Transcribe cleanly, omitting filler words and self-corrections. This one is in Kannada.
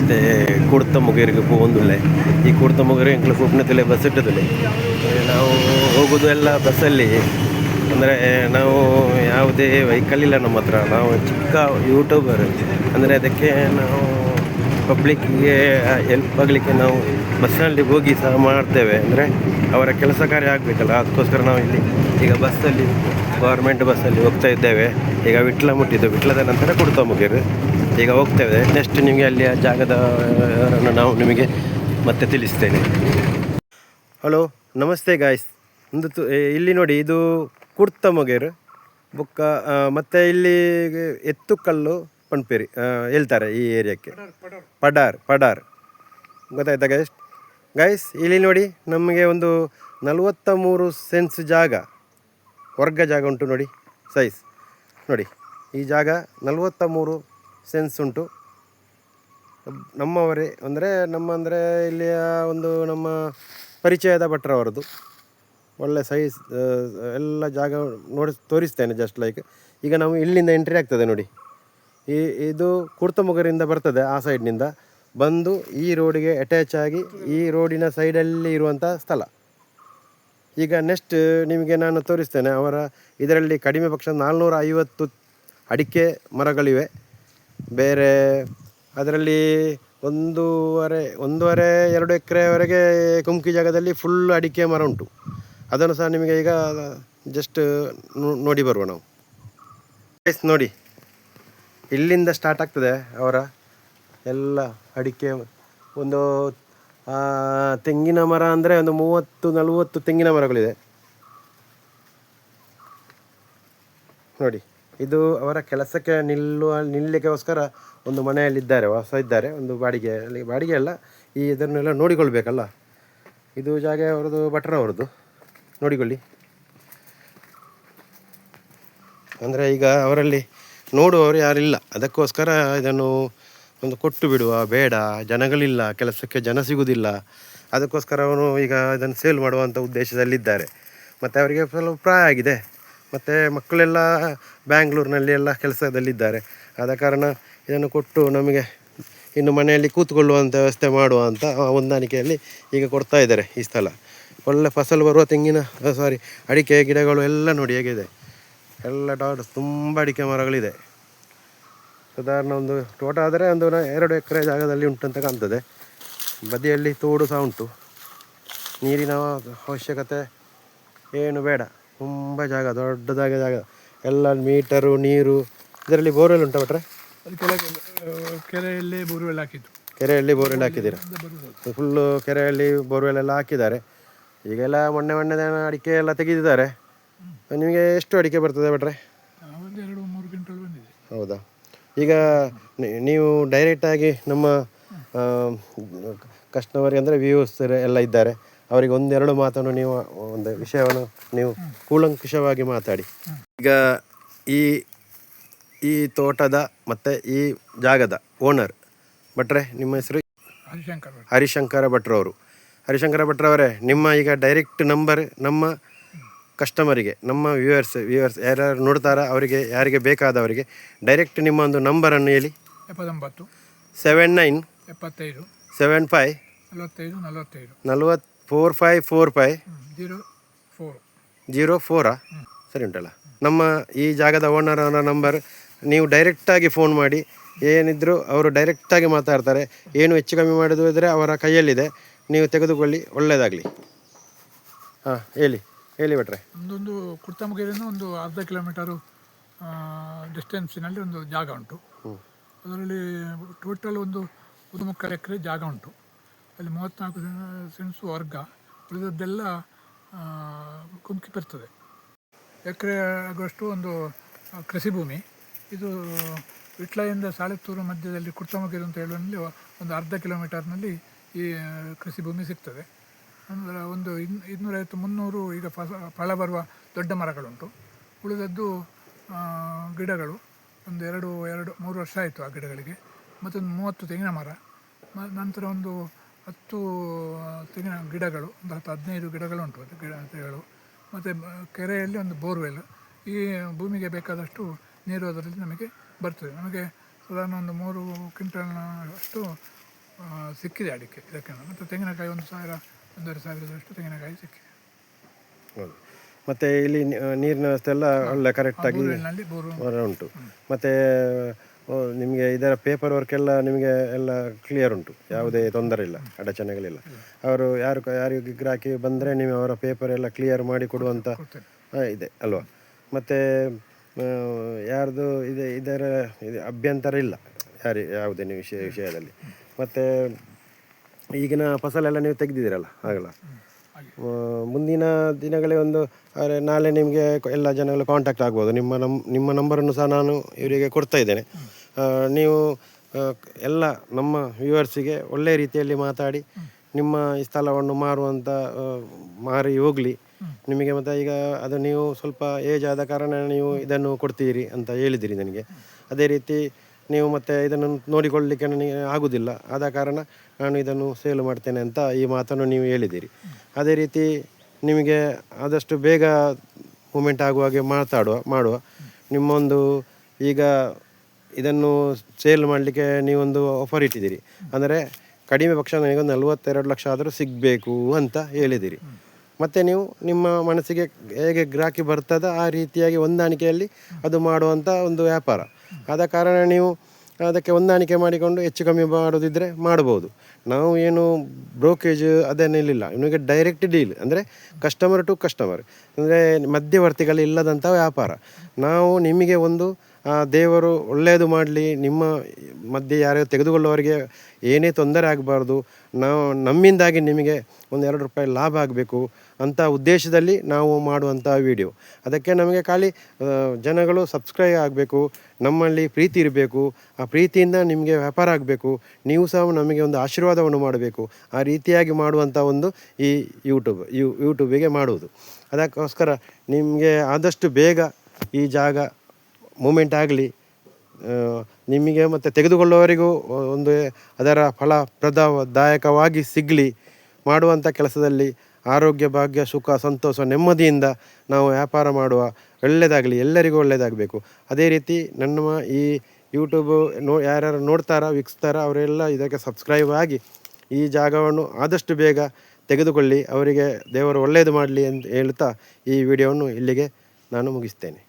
ನಮಸ್ತೆ. ಕೂಡ್ತ ಮುಗೇರಿಗೆ ಹೋಗುದಿಲ್ಲ. ಈ ಕೂಡ್ತ ಮುಗೇರಿ ಎಂಕ್ಲು ಕುಪ್ನತಿಲೆ ಬಸ್ ಇಟ್ಟದಿಲ್ಲ. ನಾವು ಹೋಗೋದು ಎಲ್ಲ ಬಸ್ಸಲ್ಲಿ. ಅಂದರೆ ನಾವು ಯಾವುದೇ ವೆಹಿಕಲ್ ಇಲ್ಲ ನಮ್ಮ ಹತ್ರ. ನಾವು ಚಿಕ್ಕ ಯೂಟ್ಯೂಬರ್. ಅಂದರೆ ಅದಕ್ಕೆ ನಾವು ಪಬ್ಲಿಕ್ಕಿಗೆ ಹೆಲ್ಪ್ ಆಗಲಿಕ್ಕೆ ನಾವು ಬಸ್ಸಲ್ಲಿ ಹೋಗಿ ಸಹ ಮಾಡ್ತೇವೆ. ಅಂದರೆ ಅವರ ಕೆಲಸ ಕಾರ್ಯ ಆಗಬೇಕಲ್ಲ, ಅದಕ್ಕೋಸ್ಕರ ನಾವು ಇಲ್ಲಿ ಈಗ ಬಸ್ಸಲ್ಲಿ ಗೌರ್ಮೆಂಟ್ ಬಸ್ಸಲ್ಲಿ ಹೋಗ್ತಾ ಇದ್ದೇವೆ. ಈಗ ವಿಟ್ಲ ಮುಟ್ಟಿದ್ದು, ವಿಟ್ಲದ ನಂತರ ಕುಡ್ತ ಮುಗೇರು ಈಗ ಹೋಗ್ತೇವೆ. ನೆಕ್ಸ್ಟ್ ನಿಮಗೆ ಅಲ್ಲಿಯ ಜಾಗದ ನಾವು ನಿಮಗೆ ಮತ್ತೆ ತಿಳಿಸ್ತೇನೆ. ಹಲೋ, ನಮಸ್ತೆ ಗಾಯ್ಸ್. ಒಂದು ಇಲ್ಲಿ ನೋಡಿ, ಇದು ಕುಡ್ತ ಮುಗೇರು ಬುಕ್ಕ. ಮತ್ತು ಇಲ್ಲಿ ಎತ್ತುಕಲ್ಲು ಪಣ್ಪೇರಿ ಹೇಳ್ತಾರೆ ಈ ಏರಿಯಾಕ್ಕೆ. ಪಡಾರ್ ಗೊತ್ತಾಯ್ತಾ ಗೈಸ್? ಗೈಸ್ ಇಲ್ಲಿ ನೋಡಿ, ನಮಗೆ ಒಂದು 43 ಸೆನ್ಸ್ ಜಾಗ, ವರ್ಗ ಜಾಗ ಉಂಟು ನೋಡಿ. ಸೈಜ್ ನೋಡಿ, ಈ ಜಾಗ 43 ಸೆನ್ಸ್ ಉಂಟು. ನಮ್ಮವರೇ ಅಂದರೆ ಇಲ್ಲಿಯ ಒಂದು ನಮ್ಮ ಪರಿಚಯದ ಭಟ್ರವರದ್ದು. ಒಳ್ಳೆ ಸೈಜ್ ಎಲ್ಲ ಜಾಗ ತೋರಿಸ್ತೇನೆ. ಜಸ್ಟ್ ಲೈಕ್ ಈಗ ನಾವು ಇಲ್ಲಿಂದ ಎಂಟ್ರಿ ಆಗ್ತದೆ ನೋಡಿ. ಇದು ಕುಡ್ತಮುಗರಿಂದ ಬರ್ತದೆ, ಆ ಸೈಡ್ನಿಂದ ಬಂದು ಈ ರೋಡಿಗೆ ಅಟ್ಯಾಚ್ ಆಗಿ ಈ ರೋಡಿನ ಸೈಡಲ್ಲಿ ಇರುವಂಥ ಸ್ಥಳ. ಈಗ ನೆಕ್ಸ್ಟ್ ನಿಮಗೆ ನಾನು ತೋರಿಸ್ತೇನೆ. ಇದರಲ್ಲಿ ಕಡಿಮೆ ಪಕ್ಷ 450 ಅಡಿಕೆ ಮರಗಳಿವೆ. ಬೇರೆ ಅದರಲ್ಲಿ 1.5-2 ಎಕರೆವರೆಗೆ ಕುಮ್ಕಿ ಜಾಗದಲ್ಲಿ ಫುಲ್ ಅಡಿಕೆ ಮರ ಉಂಟು. ಅದನ್ನು ಸಹ ನಿಮಗೆ ಈಗ ಜಸ್ಟ್ ನೋಡಿ ಬರುವ ನಾವು. ನೋಡಿ, ಇಲ್ಲಿಂದ ಸ್ಟಾರ್ಟ್ ಆಗ್ತದೆ ಅವರ ಎಲ್ಲ ಅಡಿಕೆ. ಒಂದು ತೆಂಗಿನ ಮರ ಅಂದರೆ ಒಂದು 30-40 ತೆಂಗಿನ ಮರಗಳಿದೆ ನೋಡಿ. ಇದು ಅವರ ಕೆಲಸಕ್ಕೆ ನಿಲ್ಲಲಿಕ್ಕೋಸ್ಕರ ಒಂದು ಮನೆಯಲ್ಲಿದ್ದಾರೆ, ವಾಸ ಇದ್ದಾರೆ. ಒಂದು ಬಾಡಿಗೆ ಅಲ್ಲ, ಇದನ್ನೆಲ್ಲ ನೋಡಿಕೊಳ್ಬೇಕಲ್ಲ. ಇದು ಜಾಗ ಅವರದ್ದು, ಭಟ್ರವರದ್ದು. ನೋಡಿಕೊಳ್ಳಿ. ಅಂದರೆ ಈಗ ಅವರಲ್ಲಿ ನೋಡುವವರು ಯಾರಿಲ್ಲ, ಅದಕ್ಕೋಸ್ಕರ ಇದನ್ನು ಒಂದು ಕೊಟ್ಟು ಬಿಡುವ, ಬೇಡ ಜನಗಳಿಲ್ಲ, ಕೆಲಸಕ್ಕೆ ಜನ ಸಿಗುವುದಿಲ್ಲ, ಅದಕ್ಕೋಸ್ಕರ ಅವರು ಈಗ ಇದನ್ನು ಸೇಲ್ ಮಾಡುವಂಥ ಉದ್ದೇಶದಲ್ಲಿದ್ದಾರೆ. ಮತ್ತು ಅವರಿಗೆ ಸ್ವಲ್ಪ ಪ್ರಾಯ ಆಗಿದೆ, ಮತ್ತು ಮಕ್ಕಳೆಲ್ಲ ಬ್ಯಾಂಗ್ಳೂರಿನಲ್ಲಿ ಎಲ್ಲ ಕೆಲಸದಲ್ಲಿದ್ದಾರೆ. ಆದ ಕಾರಣ ಇದನ್ನು ಕೊಟ್ಟು ನಮಗೆ ಇನ್ನು ಮನೆಯಲ್ಲಿ ಕೂತ್ಕೊಳ್ಳುವಂಥ ವ್ಯವಸ್ಥೆ ಮಾಡುವ ಅಂತ ಹೊಂದಾಣಿಕೆಯಲ್ಲಿ ಈಗ ಕೊಡ್ತಾ ಇದ್ದಾರೆ. ಈ ಸ್ಥಳ ಒಳ್ಳೆ ಫಸಲು ಬರುವ ಅಡಿಕೆ ಗಿಡಗಳು ಎಲ್ಲ ನೋಡಿ ಹೇಗಿದೆ. ಎಲ್ಲ ತುಂಬ ಅಡಿಕೆ ಮರಗಳಿದೆ. ಸಾಧಾರಣ ಒಂದು ತೋಟ ಆದರೆ ಒಂದು 2 ಎಕರೆ ಜಾಗದಲ್ಲಿ ಉಂಟಂತ ಕಾಣ್ತದೆ. ಬದಿಯಲ್ಲಿ ತೋಡು ಸಹ ಉಂಟು. ನೀರಿನ ಅವಶ್ಯಕತೆ ಏನು ಬೇಡ, ತುಂಬ ದೊಡ್ಡದಾಗಿ ಜಾಗ. ಎಲ್ಲ ಮೀಟರು ನೀರು. ಇದರಲ್ಲಿ ಬೋರ್ವೆಲ್ ಉಂಟು ಭಟ್ರೆ? ಕೆರೆಯಲ್ಲಿ ಬೋರ್ವೆಲ್ ಹಾಕಿದ್ದು. ಕೆರೆಯಲ್ಲಿ ಬೋರ್ವೆಲ್ ಹಾಕಿದ್ದೀರಾ? ಫುಲ್ಲು ಕೆರೆಯಲ್ಲಿ ಬೋರ್ವೆಲ್ ಎಲ್ಲ ಹಾಕಿದ್ದಾರೆ. ಈಗೆಲ್ಲ ಮೊನ್ನೆ ಅಡಿಕೆ ಎಲ್ಲ ತೆಗೆದಿದ್ದಾರೆ. ನಿಮಗೆ ಎಷ್ಟು ಅಡಿಕೆ ಬರ್ತದೆ ಭಟ್ರೆ? 2-3 ಕ್ವಿಂಟಲ್ ಬಂದಿದೆ. ಹೌದಾ? ಈಗ ನೀವು ಡೈರೆಕ್ಟಾಗಿ ನಮ್ಮ ಕಸ್ಟಮರ್ ಅಂದರೆ ವ್ಯೂವರ್ಸ್ ಎಲ್ಲ ಇದ್ದಾರೆ, ಅವರಿಗೆ 1-2 ಮಾತನ್ನು ನೀವು, ಒಂದು ವಿಷಯವನ್ನು ನೀವು ಕೂಲಂಕುಷವಾಗಿ ಮಾತಾಡಿ. ಈಗ ಈ ತೋಟದ ಮತ್ತು ಈ ಜಾಗದ ಓನರ್ ಭಟ್ರೆ, ನಿಮ್ಮ ಹೆಸರು? ಹರಿಶಂಕರ ಭಟ್ರವರು. ಹರಿಶಂಕರ ಭಟ್ರವರೇ, ನಿಮ್ಮ ಈಗ ಡೈರೆಕ್ಟ್ ನಂಬರ್ ನಮ್ಮ ಕಸ್ಟಮರಿಗೆ, ನಮ್ಮ ವ್ಯೂವರ್ಸ್ ಯಾರ್ಯಾರು ನೋಡ್ತಾರ ಅವರಿಗೆ, ಯಾರಿಗೆ ಬೇಕಾದವರಿಗೆ ಡೈರೆಕ್ಟ್ ನಿಮ್ಮ ಒಂದು ನಂಬರನ್ನು ಹೇಳಿ. 79 79 75 75 45 4545 04. ಸರಿ ಉಂಟಲ್ಲ. ನಮ್ಮ ಈ ಜಾಗದ ಓನರ್ ಅವರ ನಂಬರ್. ನೀವು ಡೈರೆಕ್ಟಾಗಿ ಫೋನ್ ಮಾಡಿ, ಏನಿದ್ರು ಅವರು ಡೈರೆಕ್ಟಾಗಿ ಮಾತಾಡ್ತಾರೆ. ಏನು ಹೆಚ್ಚು ಕಮ್ಮಿ ಮಾಡೋದು ಇದ್ದರೆ ಅವರ ಕೈಯಲ್ಲಿದೆ, ನೀವು ತೆಗೆದುಕೊಳ್ಳಿ, ಒಳ್ಳೆಯದಾಗಲಿ. ಹಾಂ, ಹೇಳಿ ಭಟ್ರೆ. ಒಂದೊಂದು ಕುಡ್ತಮುಗೇರಿಯಿಂದ ಒಂದು ಅರ್ಧ ಕಿಲೋಮೀಟರು ಡಿಸ್ಟೆನ್ಸಿನಲ್ಲಿ ಒಂದು ಜಾಗ ಉಂಟು. ಅದರಲ್ಲಿ ಟೋಟಲ್ ಒಂದು 3 ಎಕರೆ ಜಾಗ ಉಂಟು. ಅಲ್ಲಿ 34 ಸೆನ್ಸು ವರ್ಗ, ಉಳಿದದ್ದೆಲ್ಲ ಕುಮ್ಕಿ ಬರ್ತದೆ. ಎಕರೆ ಆಗುವಷ್ಟು ಒಂದು ಕೃಷಿ ಭೂಮಿ. ಇದು ವಿಟ್ಲದಿಂದ ಸಾಳೆತ್ತೂರು ಮಧ್ಯದಲ್ಲಿ ಕುಡ್ತಮುಗೇರಿ ಅಂತ ಹೇಳುವಲ್ಲಿ ಒಂದು ಅರ್ಧ ಕಿಲೋಮೀಟರ್ನಲ್ಲಿ ಈ ಕೃಷಿ ಭೂಮಿ ಸಿಗ್ತದೆ. ಅಂದರೆ ಒಂದು 250-300 ಈಗ ಫಲ ಬರುವ ದೊಡ್ಡ ಮರಗಳುಂಟು. ಉಳಿದದ್ದು ಗಿಡಗಳು ಒಂದು 2-3 ವರ್ಷ ಆಯಿತು ಆ ಗಿಡಗಳಿಗೆ. ಮತ್ತೊಂದು 30 ತೆಂಗಿನ ಮರ, ನಂತರ ಒಂದು 10 ತೆಂಗಿನ ಗಿಡಗಳು, ಒಂದು 10-15 ಗಿಡಗಳು ಉಂಟು ಗಿಡಗಳು. ಮತ್ತು ಕೆರೆಯಲ್ಲಿ ಒಂದು ಬೋರ್ವೆಲ್. ಈ ಭೂಮಿಗೆ ಬೇಕಾದಷ್ಟು ನೀರು ಅದರಲ್ಲಿ ನಮಗೆ ಬರ್ತದೆ. ನಮಗೆ ಸಾಧಾರಣ ಒಂದು 3 ಕ್ವಿಂಟಲ್ನ ಅಷ್ಟು ಸಿಕ್ಕಿದೆ ಅಡಿಕೆ ಇದಕ್ಕೆ. ಮತ್ತು ತೆಂಗಿನಕಾಯಿ 1,000 1,500 ತೆಂಗಿನಕಾಯಿ ಸಿಕ್ಕಿದೆ. ಹೌದು. ಮತ್ತು ಇಲ್ಲಿ ನೀರಿನ ವ್ಯವಸ್ಥೆ ಎಲ್ಲ ಒಳ್ಳೆ ಕರೆಕ್ಟಾಗಿ ಬೋರ್ವೆಲ್ನಲ್ಲಿ ಬೋರ್ ಉಂಟು. ಮತ್ತು ನಿಮಗೆ ಇದರ ಪೇಪರ್ ವರ್ಕ್ ಎಲ್ಲ ನಿಮಗೆ ಎಲ್ಲ ಕ್ಲಿಯರ್ ಉಂಟು, ಯಾವುದೇ ತೊಂದರೆ ಇಲ್ಲ, ಅಡಚಣೆಗಳಿಲ್ಲ. ಅವರು ಯಾರಿಗೆ ಗಿರಾಕಿ ಬಂದರೆ ನೀವು ಅವರ ಪೇಪರ್ ಎಲ್ಲ ಕ್ಲಿಯರ್ ಮಾಡಿ ಕೊಡುವಂಥ ಇದೆ ಅಲ್ವಾ. ಮತ್ತು ಯಾರ್ದು ಇದರ ಅಭ್ಯಂತರ ಇಲ್ಲ ಯಾವುದೇ ವಿಷಯದಲ್ಲಿ. ಮತ್ತು ಈಗಿನ ಫಸಲೆಲ್ಲ ನೀವು ತೆಗೆದಿದ್ದೀರಲ್ಲ ಆಗಲ್ಲ, ಮುಂದಿನ ದಿನಗಳೇ ನಾಳೆ ನಿಮಗೆ ಎಲ್ಲ ಜನಗಳು ಕಾಂಟ್ಯಾಕ್ಟ್ ಆಗ್ಬೋದು. ನಿಮ್ಮ ನಂಬರನ್ನು ಸಹ ನಾನು ಇವರಿಗೆ ಕೊಡ್ತಾ ಇದ್ದೇನೆ. ನೀವು ಎಲ್ಲ ನಮ್ಮ ವ್ಯೂವರ್ಸಿಗೆ ಒಳ್ಳೆಯ ರೀತಿಯಲ್ಲಿ ಮಾತಾಡಿ ನಿಮ್ಮ ಈ ಸ್ಥಳವನ್ನು ಮಾರಿ ಹೋಗಲಿ ನಿಮಗೆ. ಮತ್ತು ಈಗ ಅದು ನೀವು ಸ್ವಲ್ಪ ಏಜ್ ಆದ ಕಾರಣ ನೀವು ಇದನ್ನು ಕೊಡ್ತೀರಿ ಅಂತ ಹೇಳಿದಿರಿ ನನಗೆ. ಅದೇ ರೀತಿ ನೀವು ಮತ್ತೆ ಇದನ್ನು ನೋಡಿಕೊಳ್ಳಲಿಕ್ಕೆ ನನಗೆ ಆಗೋದಿಲ್ಲ, ಆದ ಕಾರಣ ನಾನು ಇದನ್ನು ಸೇಲ್ ಮಾಡ್ತೇನೆ ಅಂತ ಈ ಮಾತನ್ನು ನೀವು ಹೇಳಿದ್ದೀರಿ. ಅದೇ ರೀತಿ ನಿಮಗೆ ಆದಷ್ಟು ಬೇಗ ಮೂಮೆಂಟ್ ಆಗುವ ಹಾಗೆ ಮಾಡುವ ನಿಮ್ಮೊಂದು ಈಗ ಇದನ್ನು ಸೇಲ್ ಮಾಡಲಿಕ್ಕೆ ನೀವೊಂದು ಆಫರ್ ಇಟ್ಟಿದ್ದೀರಿ. ಅಂದರೆ ಕಡಿಮೆ ಪಕ್ಷ ನನಗೊಂದು 42 ಲಕ್ಷ ಆದರೂ ಸಿಗಬೇಕು ಅಂತ ಹೇಳಿದ್ದೀರಿ. ಮತ್ತು ನೀವು ನಿಮ್ಮ ಮನಸ್ಸಿಗೆ ಹೇಗೆ ಗಿರಾಕಿ ಬರ್ತದೋ ಆ ರೀತಿಯಾಗಿ ಹೊಂದಾಣಿಕೆಯಲ್ಲಿ ಅದು ಮಾಡುವಂಥ ಒಂದು ವ್ಯಾಪಾರ. ಆದ ಕಾರಣ ನೀವು ಅದಕ್ಕೆ ಹೊಂದಾಣಿಕೆ ಮಾಡಿಕೊಂಡು ಹೆಚ್ಚು ಕಮ್ಮಿ ಮಾಡೋದಿದ್ದರೆ ಮಾಡ್ಬೋದು. ನಾವು ಏನು ಬ್ರೋಕೇಜ್ ಅದನ್ನೆಲ್ಲ ನಿಮಗೆ ಡೈರೆಕ್ಟ್ ಡೀಲ್, ಅಂದರೆ ಕಸ್ಟಮರ್ ಟು ಕಸ್ಟಮರ್, ಅಂದರೆ ಮಧ್ಯವರ್ತಿಗಳಿಲ್ಲದಂಥ ವ್ಯಾಪಾರ. ನಾವು ನಿಮಗೆ ದೇವರು ಒಳ್ಳೆಯದು ಮಾಡಲಿ, ನಿಮ್ಮ ಮಧ್ಯೆ ಯಾರು ತೆಗೆದುಕೊಳ್ಳುವವರಿಗೆ ಏನೇ ತೊಂದರೆ ಆಗಬಾರ್ದು, ನಮ್ಮಿಂದಾಗಿ ನಿಮಗೆ 1-2 ರೂಪಾಯಿ ಲಾಭ ಆಗಬೇಕು ಅಂಥ ಉದ್ದೇಶದಲ್ಲಿ ನಾವು ಮಾಡುವಂಥ ವಿಡಿಯೋ. ಅದಕ್ಕೆ ನಮಗೆ ಖಾಲಿ ಜನಗಳು ಸಬ್ಸ್ಕ್ರೈಬ್ ಆಗಬೇಕು, ನಮ್ಮಲ್ಲಿ ಪ್ರೀತಿ ಇರಬೇಕು, ಆ ಪ್ರೀತಿಯಿಂದ ನಿಮಗೆ ವ್ಯಾಪಾರ ಆಗಬೇಕು, ನೀವು ಸಹ ನಮಗೆ ಒಂದು ಆಶೀರ್ವಾದವನ್ನು ಮಾಡಬೇಕು. ಆ ರೀತಿಯಾಗಿ ಮಾಡುವಂಥ ಈ ಯೂಟ್ಯೂಬಿಗೆ ಮಾಡುವುದು. ಅದಕ್ಕೋಸ್ಕರ ನಿಮಗೆ ಆದಷ್ಟು ಬೇಗ ಈ ಜಾಗ ಮೂಮೆಂಟ್ ಆಗಲಿ, ನಿಮಗೆ ಮತ್ತು ತೆಗೆದುಕೊಳ್ಳುವವರಿಗೂ ಅದರ ಫಲಪ್ರದದಾಯಕವಾಗಿ ಸಿಗಲಿ. ಮಾಡುವಂಥ ಕೆಲಸದಲ್ಲಿ ಆರೋಗ್ಯ, ಭಾಗ್ಯ, ಸುಖ, ಸಂತೋಷ, ನೆಮ್ಮದಿಯಿಂದ ನಾವು ವ್ಯಾಪಾರ ಮಾಡುವ. ಒಳ್ಳೆಯದಾಗಲಿ, ಎಲ್ಲರಿಗೂ ಒಳ್ಳೆಯದಾಗಬೇಕು. ಅದೇ ರೀತಿ ನನ್ನ ಈ ಯೂಟ್ಯೂಬು ಯಾರ್ಯಾರು ನೋಡ್ತಾರೋ ವೀಕ್ಷಿಸ್ತಾರೋ ಅವರೆಲ್ಲ ಇದಕ್ಕೆ ಸಬ್ಸ್ಕ್ರೈಬ್ ಆಗಿ ಈ ಜಾಗವನ್ನು ಆದಷ್ಟು ಬೇಗ ತೆಗೆದುಕೊಳ್ಳಿ. ಅವರಿಗೆ ದೇವರು ಒಳ್ಳೆಯದು ಮಾಡಲಿ ಅಂತ ಹೇಳ್ತಾ ಈ ವಿಡಿಯೋವನ್ನು ಇಲ್ಲಿಗೆ ನಾನು ಮುಗಿಸ್ತೇನೆ.